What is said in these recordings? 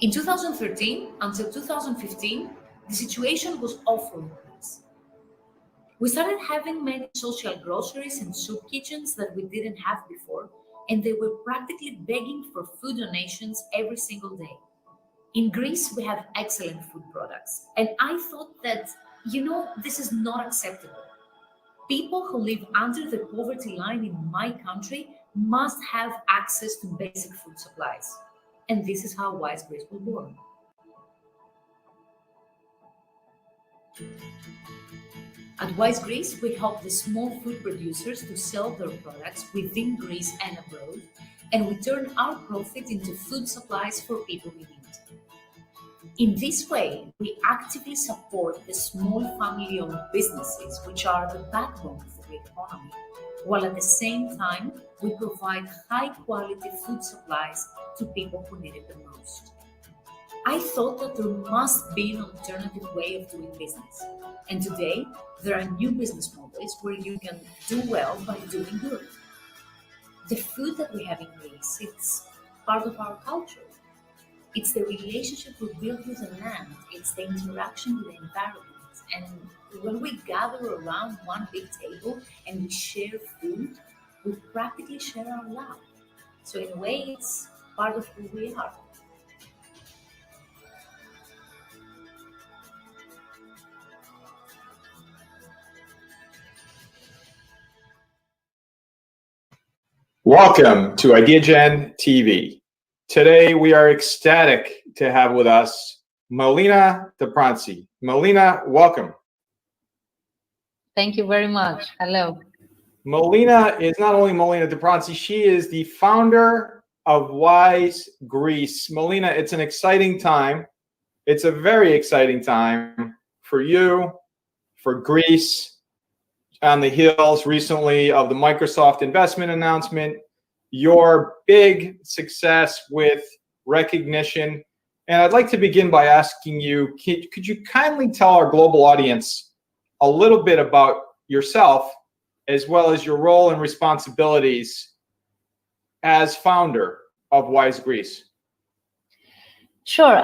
In 2013 until 2015, the situation was awful in Greece. We started having many social groceries and soup kitchens that we didn't have before, and they were practically begging for food donations every single day. In Greece, we have excellent food products, and I thought that, this is not acceptable. People who live under the poverty line in my country must have access to basic food supplies. And this is how Wise Grace was born. At Wise Greece, we help the small food producers to sell their products within Greece and abroad, and we turn our profit into food supplies for people in need. In this way, we actively support the small family-owned businesses, which are the backbone of the Greek economy, while at the same time, we provide high-quality food supplies to people who need it the most. I thought that there must be an alternative way of doing business. And today, there are new business models where you can do well by doing good. The food that we have in Greece, it's part of our culture. It's the relationship we build with the land. It's the interaction with the environment. And when we gather around one big table and we share food, we practically share our love. So in a way, it's part of who we are. Welcome to IdeaGen TV. Today we are ecstatic to have with us Melina Taprantzi. Melina, welcome. Thank you very much. Hello. Melina is not only Melina Taprantzi, she is the founder of Wise Greece. Melina, it's an exciting time. It's a very exciting time for you, for Greece, on the heels recently of the Microsoft investment announcement, your big success with recognition. And I'd like to begin by asking you, could you kindly tell our global audience a little bit about yourself, as well as your role and responsibilities as founder of Wise Greece? Sure.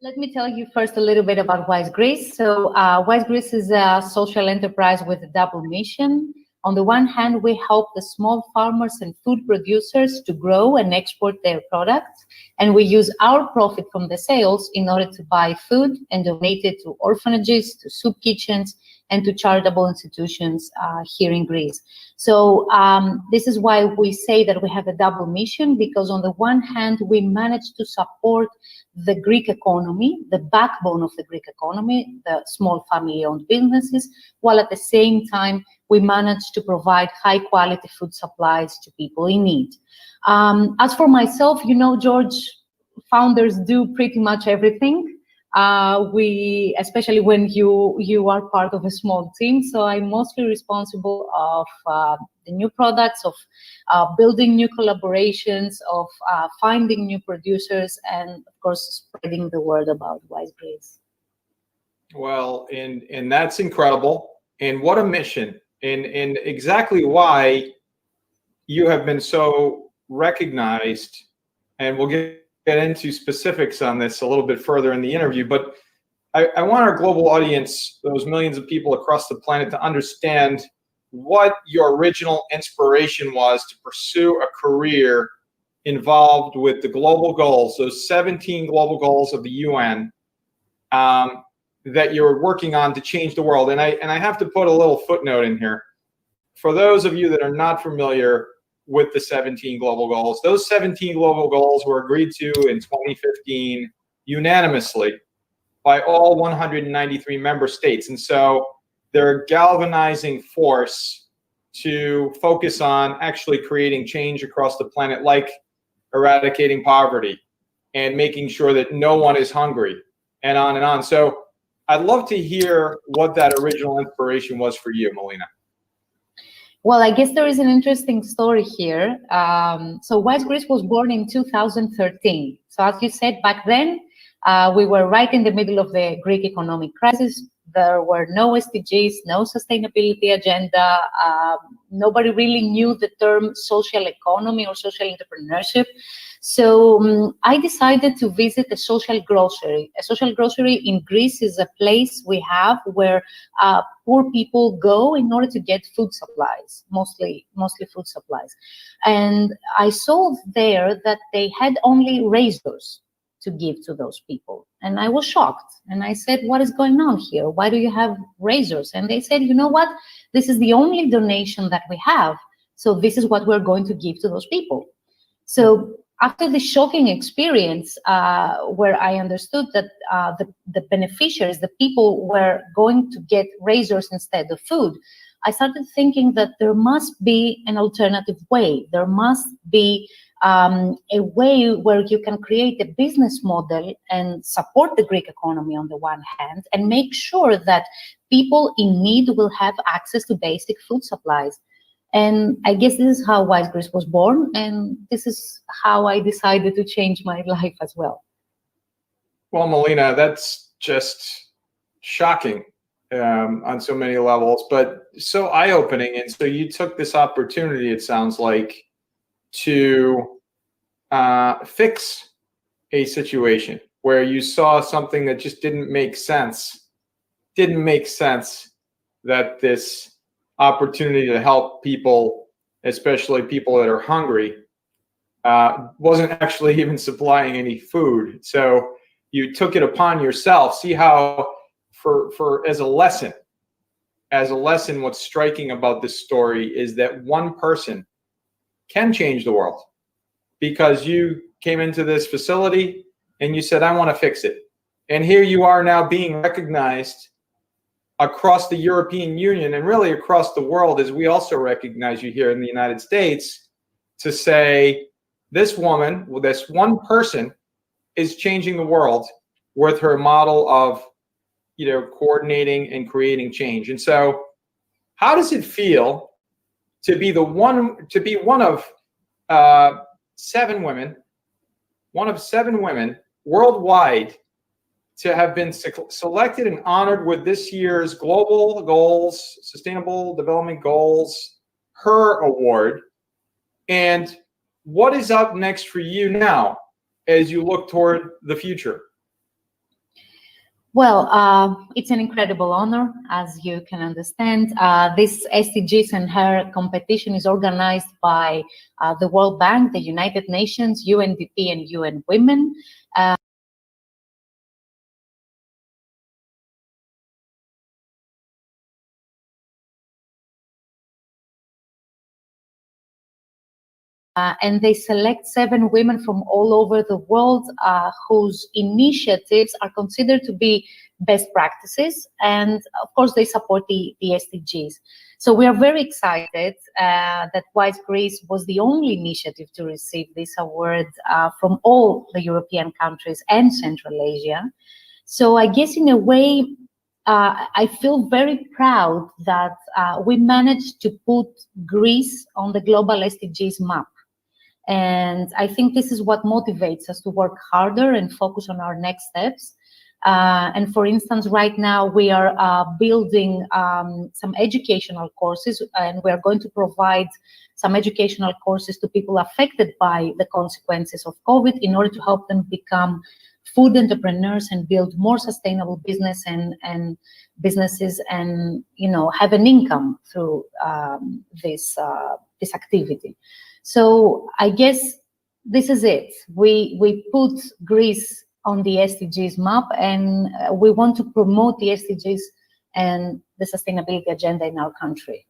Let me tell you first a little bit about Wise Greece. So Wise Greece is a social enterprise with a double mission. On the one hand, we help the small farmers and food producers to grow and export their products. And we use our profit from the sales in order to buy food and donate it to orphanages, to soup kitchens, and to charitable institutions here in Greece. So this is why we say that we have a double mission, because on the one hand, we manage to support the Greek economy, the backbone of the Greek economy, the small family-owned businesses, while at the same time, we manage to provide high-quality food supplies to people in need. As for myself, George, founders do pretty much everything. Especially when you are part of a small team. So I'm mostly responsible of the new products, of building new collaborations, of finding new producers, and of course, spreading the word about Wise Grace. Well, and that's incredible. And what a mission. And exactly why you have been so recognized. And we'll get into specifics on this a little bit further in the interview, but I want our global audience, those millions of people across the planet, to understand what your original inspiration was to pursue a career involved with the global goals, those 17 global goals of the UN that you're working on to change the world. And I have to put a little footnote in here. For those of you that are not familiar with the 17 global goals, those 17 global goals were agreed to in 2015 unanimously by all 193 member states. And so they're a galvanizing force to focus on actually creating change across the planet, like eradicating poverty and making sure that no one is hungry, and on and on. So I'd love to hear what that original inspiration was for you, Melina. Well, I guess there is an interesting story here. So Wise Greece was born in 2013. So as you said, back then, we were right in the middle of the Greek economic crisis, There were no SDGs, no sustainability agenda. Nobody really knew the term social economy or social entrepreneurship. So I decided to visit a social grocery. A social grocery in Greece is a place we have where poor people go in order to get food supplies, mostly food supplies. And I saw there that they had only razors to give to those people. And I was shocked. And I said, what is going on here? Why do you have razors? And they said, you know what? This is the only donation that we have. So this is what we're going to give to those people. So after the shocking experience, where I understood that the beneficiaries, the people, were going to get razors instead of food, I started thinking that there must be an alternative way. There must be a way where you can create a business model and support the Greek economy on the one hand, and make sure that people in need will have access to basic food supplies. And I guess this is how Wise Greece was born, and this is how I decided to change my life as well. Well, Melina, that's just shocking on so many levels, but so eye-opening. And so you took this opportunity, it sounds like, to fix a situation where you saw something that just didn't make sense. That this opportunity to help people, especially people that are hungry, wasn't actually even supplying any food. So you took it upon yourself. See how, for as a lesson, what's striking about this story is that one person can change the world, because you came into this facility and you said, I want to fix it. And here you are now being recognized across the European Union and really across the world, as we also recognize you here in the United States, to say this woman, this one person, is changing the world with her model of, coordinating and creating change. And so, how does it feel to be one of seven women worldwide to have been selected and honored with this year's Global Goals, Sustainable Development Goals, HER Award? And what is up next for you now as you look toward the future? Well, it's an incredible honor, as you can understand. This SDGs and HER competition is organized by the World Bank, the United Nations, UNDP, and UN Women. And they select 7 women from all over the world whose initiatives are considered to be best practices. And of course, they support the SDGs. So we are very excited that Wise Greece was the only initiative to receive this award from all the European countries and Central Asia. So I guess in a way, I feel very proud that we managed to put Greece on the global SDGs map. And I think this is what motivates us to work harder and focus on our next steps. And for instance, right now we are building some educational courses, and we are going to provide some educational courses to people affected by the consequences of COVID in order to help them become food entrepreneurs and build more sustainable businesses and have an income through this activity. So I guess this is it. We put Greece on the SDGs map, and we want to promote the SDGs and the sustainability agenda in our country.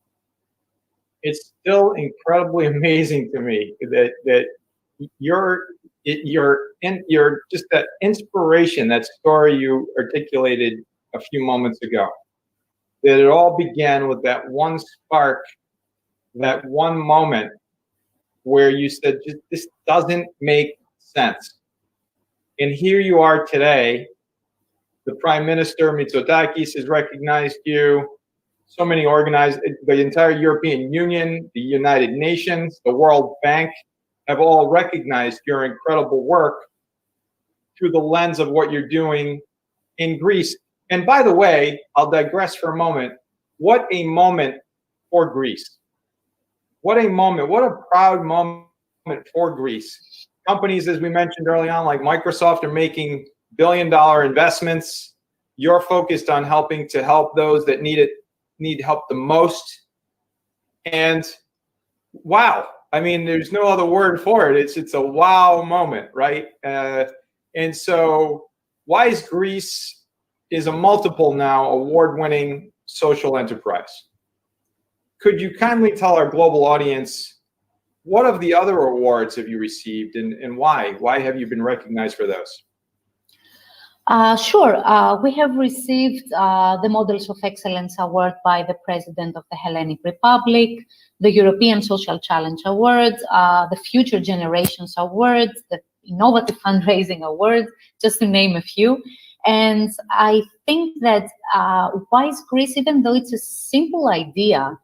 It's still incredibly amazing to me that you're just that inspiration, that story you articulated a few moments ago, that it all began with that one spark, that one moment where you said, this doesn't make sense. And here you are today. The Prime Minister, Mitsotakis, has recognized you. So many organized, the entire European Union, the United Nations, the World Bank have all recognized your incredible work through the lens of what you're doing in Greece. And by the way, I'll digress for a moment. What a moment for Greece. What a moment. What a proud moment for Greece. Companies, as we mentioned early on, like Microsoft, are making billion-dollar investments. You're focused on helping to help those that need help the most. And wow, I mean, there's no other word for it. It's a wow moment, right? And so Wise Greece is a multiple now award-winning social enterprise. Could you kindly tell our global audience, what of the other awards have you received, and why? Why have you been recognized for those? Sure. We have received the Models of Excellence Award by the President of the Hellenic Republic, the European Social Challenge Award, the Future Generations Award, the Innovative Fundraising Award, just to name a few. And I think that Wise Greece, even though it's a simple idea,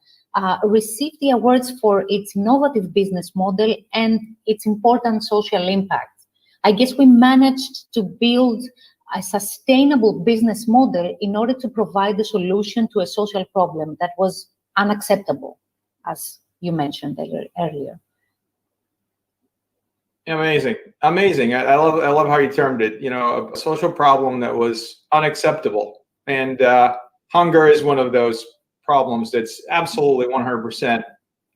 received the awards for its innovative business model and its important social impact. I guess we managed to build a sustainable business model in order to provide a solution to a social problem that was unacceptable, as you mentioned earlier. Amazing, amazing. I love how you termed it. You know, a social problem that was unacceptable, and hunger is one of those problems that's absolutely 100%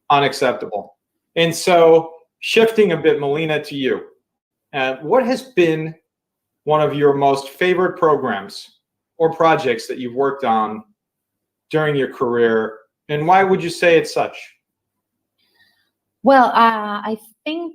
unacceptable. And so, shifting a bit, Melina, to you, what has been one of your most favorite programs or projects that you've worked on during your career, and why would you say it's such? Well, I think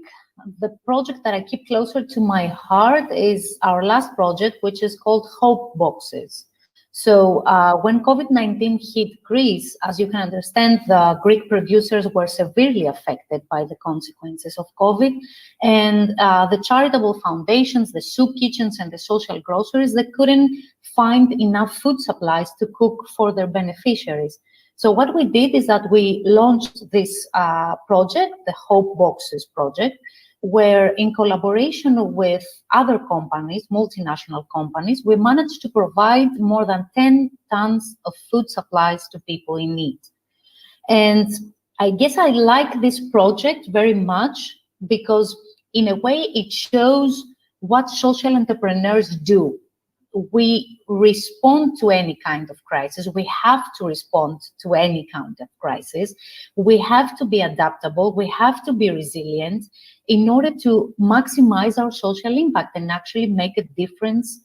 the project that I keep closer to my heart is our last project, which is called Hope Boxes. So when COVID-19 hit Greece, as you can understand, the Greek producers were severely affected by the consequences of COVID. And the charitable foundations, the soup kitchens, and the social groceries, they couldn't find enough food supplies to cook for their beneficiaries. So what we did is that we launched this project, the Hope Boxes project, where in collaboration with other companies, multinational companies, we managed to provide more than 10 tons of food supplies to people in need. And I guess I like this project very much because in a way it shows what social entrepreneurs do. We respond to any kind of crisis. We have to respond to any kind of crisis. We have to be adaptable. We have to be resilient in order to maximize our social impact and actually make a difference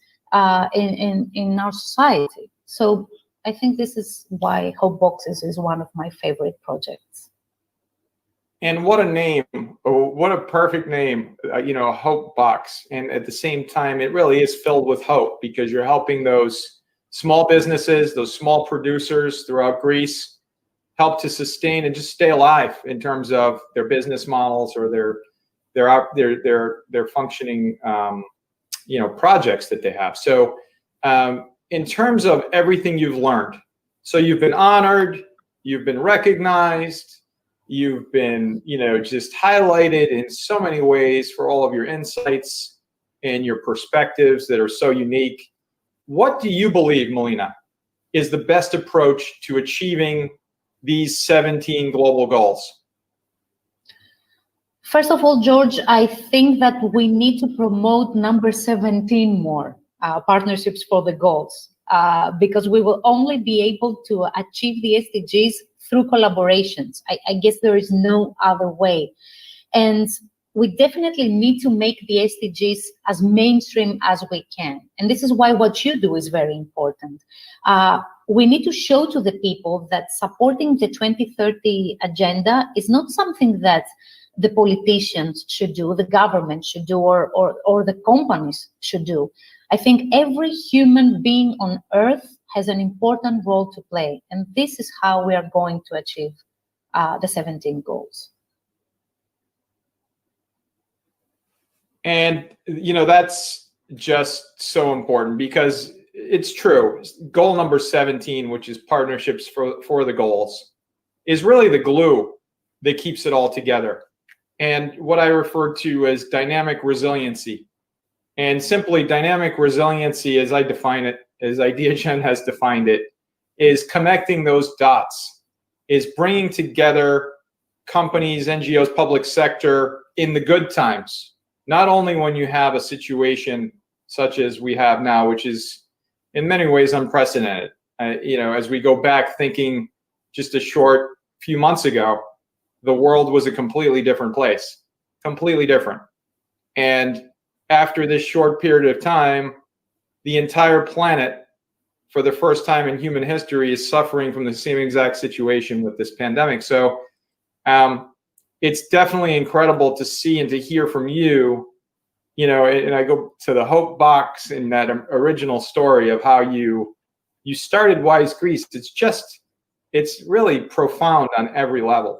in our society. So I think this is why Hope Boxes is one of my favorite projects. And what a name, what a perfect name, you know, a hope box. And at the same time, it really is filled with hope because you're helping those small businesses, those small producers throughout Greece, help to sustain and just stay alive in terms of their business models or their functioning, you know, projects that they have. So in terms of everything you've learned, so you've been honored, you've been recognized, you've been, you know, just highlighted in so many ways for all of your insights and your perspectives that are so unique. What do you believe, Melina, is the best approach to achieving these 17 global goals? First of all, George, I think that we need to promote number 17 more, partnerships for the goals, because we will only be able to achieve the SDGs through collaborations. I guess there is no other way. And we definitely need to make the SDGs as mainstream as we can. And this is why what you do is very important. We need to show to the people that supporting the 2030 agenda is not something that the politicians should do, the government should do, or the companies should do. I think every human being on Earth has an important role to play. And this is how we are going to achieve the 17 goals. And, you know, that's just so important because it's true. Goal number 17, which is partnerships for the goals, is really the glue that keeps it all together. And what I refer to as dynamic resiliency. And simply, dynamic resiliency, as I define it, as IdeaGen has defined it, is connecting those dots, is bringing together companies, NGOs, public sector in the good times, not only when you have a situation such as we have now, which is in many ways unprecedented. As we go back thinking just a short few months ago, the world was a completely different place, completely different. And after this short period of time, the entire planet, for the first time in human history, is suffering from the same exact situation with this pandemic. So it's definitely incredible to see and to hear from you, and I go to the hope box in that original story of how you started Wise Greece. It's really profound on every level.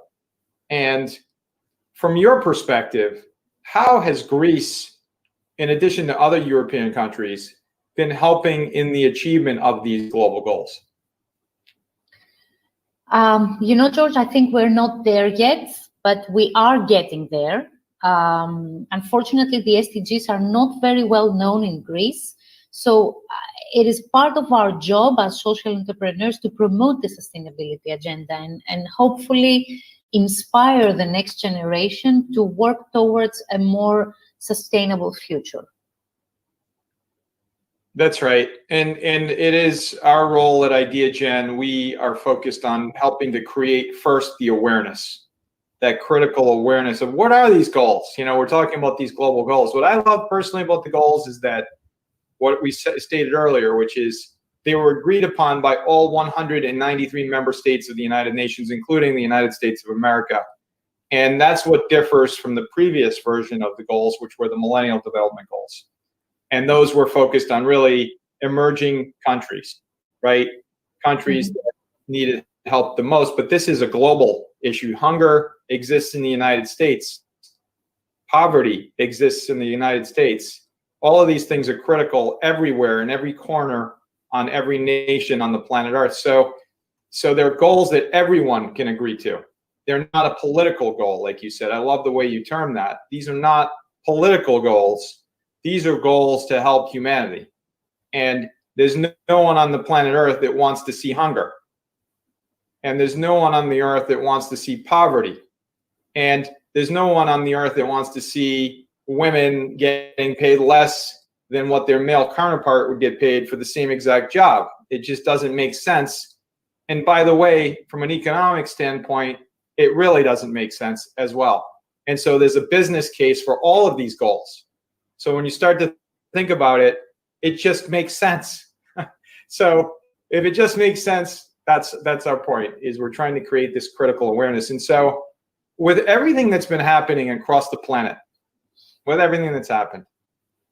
And from your perspective, how has Greece, in addition to other European countries, been helping in the achievement of these global goals? George, I think we're not there yet, but we are getting there. Unfortunately, the SDGs are not very well known in Greece. So it is part of our job as social entrepreneurs to promote the sustainability agenda and hopefully inspire the next generation to work towards a more sustainable future. That's right. And it is our role at IdeaGen. We are focused on helping to create first the awareness, that critical awareness of what are these goals? We're talking about these global goals. What I love personally about the goals is that what we stated earlier, which is they were agreed upon by all 193 member states of the United Nations, including the United States of America. And that's what differs from the previous version of the goals, which were the Millennial Development Goals. And those were focused on really emerging countries, right? Countries that needed help the most. But this is a global issue. Hunger exists in the United States. Poverty exists in the United States. All of these things are critical everywhere, in every corner, on every nation on the planet Earth. So they're goals that everyone can agree to. They're not a political goal, like you said. I love the way you term that. These are not political goals. These are goals to help humanity. And there's no one on the planet Earth that wants to see hunger. And there's no one on the earth that wants to see poverty. And there's no one on the earth that wants to see women getting paid less than what their male counterpart would get paid for the same exact job. It just doesn't make sense. And by the way, from an economic standpoint, it really doesn't make sense as well. And so there's a business case for all of these goals. So when you start to think about it, it just makes sense. So if it just makes sense, that's our point, is we're trying to create this critical awareness. And so with everything that's been happening across the planet, with everything that's happened,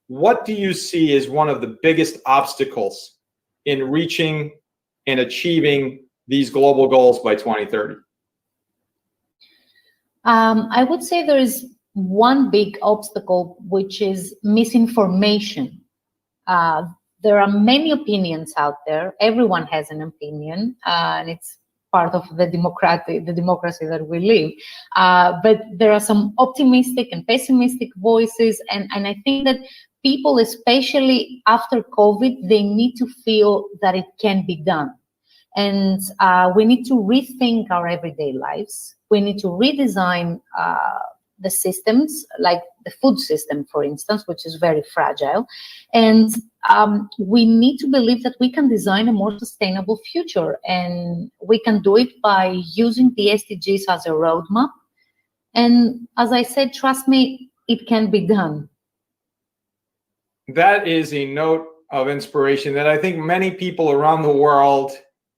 what do you see as one of the biggest obstacles in reaching and achieving these global goals by 2030? I would say there is one big obstacle, which is misinformation. There are many opinions out there. Everyone has an opinion, and it's part of the democracy that we live. But there are some optimistic and pessimistic voices, and I think that people, especially after COVID, they need to feel that it can be done. And we need to rethink our everyday lives. We need to redesign the systems, like the food system, for instance, which is very fragile. And we need to believe that we can design a more sustainable future. And we can do it by using the SDGs as a roadmap. And as I said, trust me, it can be done. That is a note of inspiration that I think many people around the world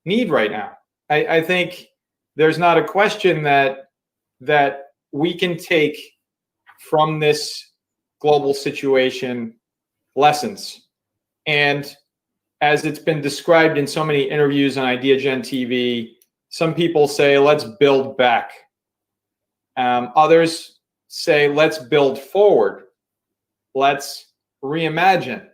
need right now. I think there's not a question that we can take from this global situation lessons. And as it's been described in so many interviews on IdeaGen TV, some people say, let's build back. Others say, let's build forward. Let's reimagine.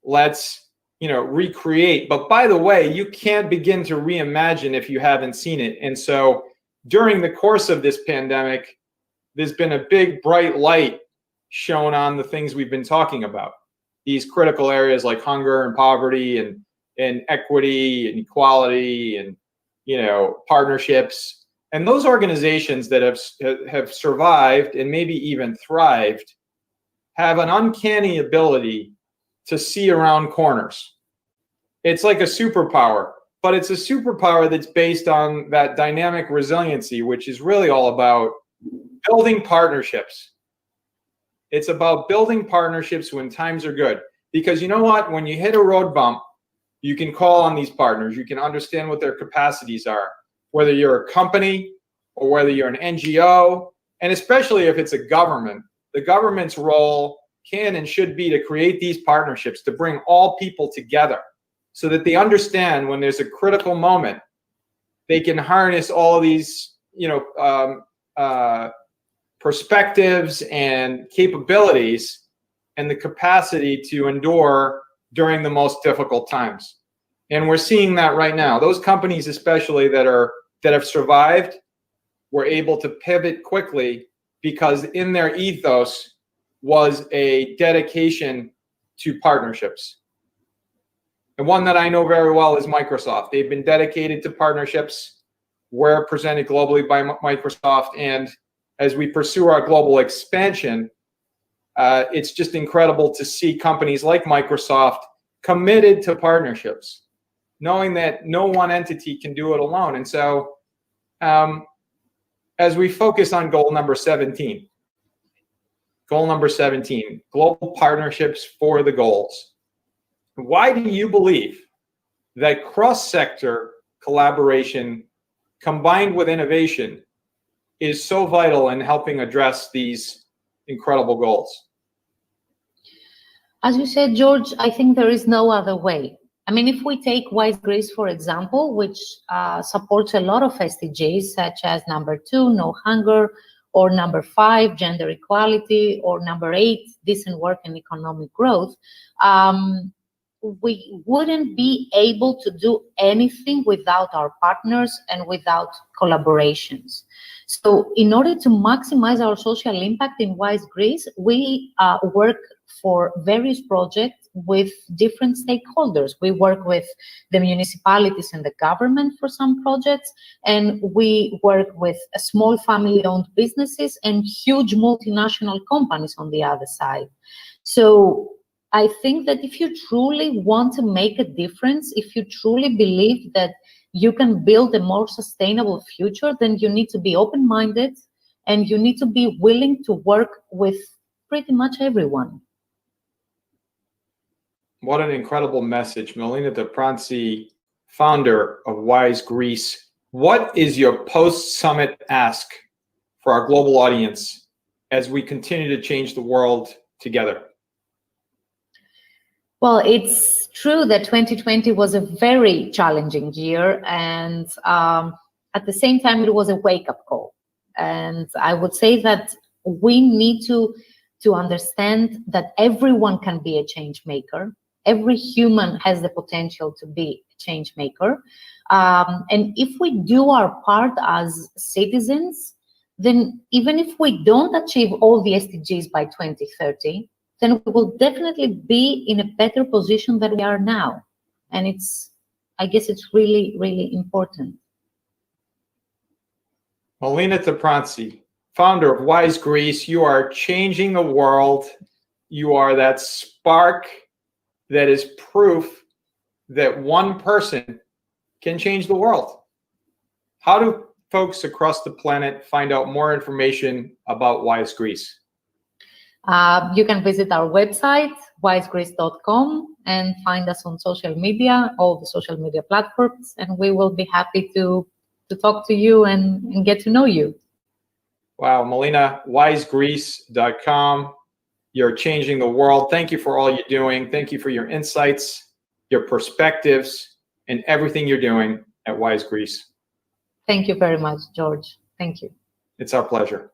Let's recreate. But by the way, you can't begin to reimagine if you haven't seen it. And so during the course of this pandemic, there's been a big bright light shown on the things we've been talking about. these critical areas like hunger and poverty and equity and equality and, partnerships. And those organizations that have survived and maybe even thrived have an uncanny ability to see around corners. It's like a superpower, but it's a superpower that's based on that dynamic resiliency, which is really all about building partnerships. It's about building partnerships when times are good. Because you know what? When you hit a road bump, you can call on these partners. You can understand what their capacities are, whether you're a company or whether you're an NGO, and especially if it's a government. The government's role can and should be to create these partnerships, to bring all people together so that they understand when there's a critical moment, they can harness all of these, perspectives and capabilities and the capacity to endure during the most difficult times. And we're seeing that right now. Those companies, especially that have survived, were able to pivot quickly because in their ethos was a dedication to partnerships. And one that I know very well is Microsoft. They've been dedicated to partnerships. We're presented globally by Microsoft. And as we pursue our global expansion, it's just incredible to see companies like Microsoft committed to partnerships, knowing that no one entity can do it alone. And so as we focus on goal number 17, global partnerships for the goals. Why do you believe that cross-sector collaboration combined with innovation is so vital in helping address these incredible goals? As you said, George, I think there is no other way. I mean, if we take Wise Greece, for example, which supports a lot of SDGs, such as number 2, no hunger, or number 5, gender equality, or number 8, decent work and economic growth, we wouldn't be able to do anything without our partners and without collaborations. So in order to maximize our social impact in Wise Greece, we work for various projects with different stakeholders. We work with the municipalities and the government for some projects, and we work with small family-owned businesses and huge multinational companies on the other side. So I think that if you truly want to make a difference, if you truly believe that you can build a more sustainable future, then you need to be open-minded and you need to be willing to work with pretty much everyone. What an incredible message. Melina Taprantzi, founder of Wise Greece. What is your post-summit ask for our global audience as we continue to change the world together? Well, it's true that 2020 was a very challenging year, and at the same time, it was a wake-up call. And I would say that we need to understand that everyone can be a change maker. Every human has the potential to be a change maker. And if we do our part as citizens, then even if we don't achieve all the SDGs by 2030, then we will definitely be in a better position than we are now. And I guess it's really, really important. Melina Taprantzi, founder of Wise Greece, you are changing the world. You are that spark that is proof that one person can change the world. How do folks across the planet find out more information about Wise Greece? You can visit our website, wisegreece.com, and find us on social media, all the social media platforms, and we will be happy to talk to you and get to know you. Wow, Melina, wisegreece.com. You're changing the world. Thank you for all you're doing. Thank you for your insights, your perspectives, and everything you're doing at Wise Greece. Thank you very much, George. Thank you. It's our pleasure.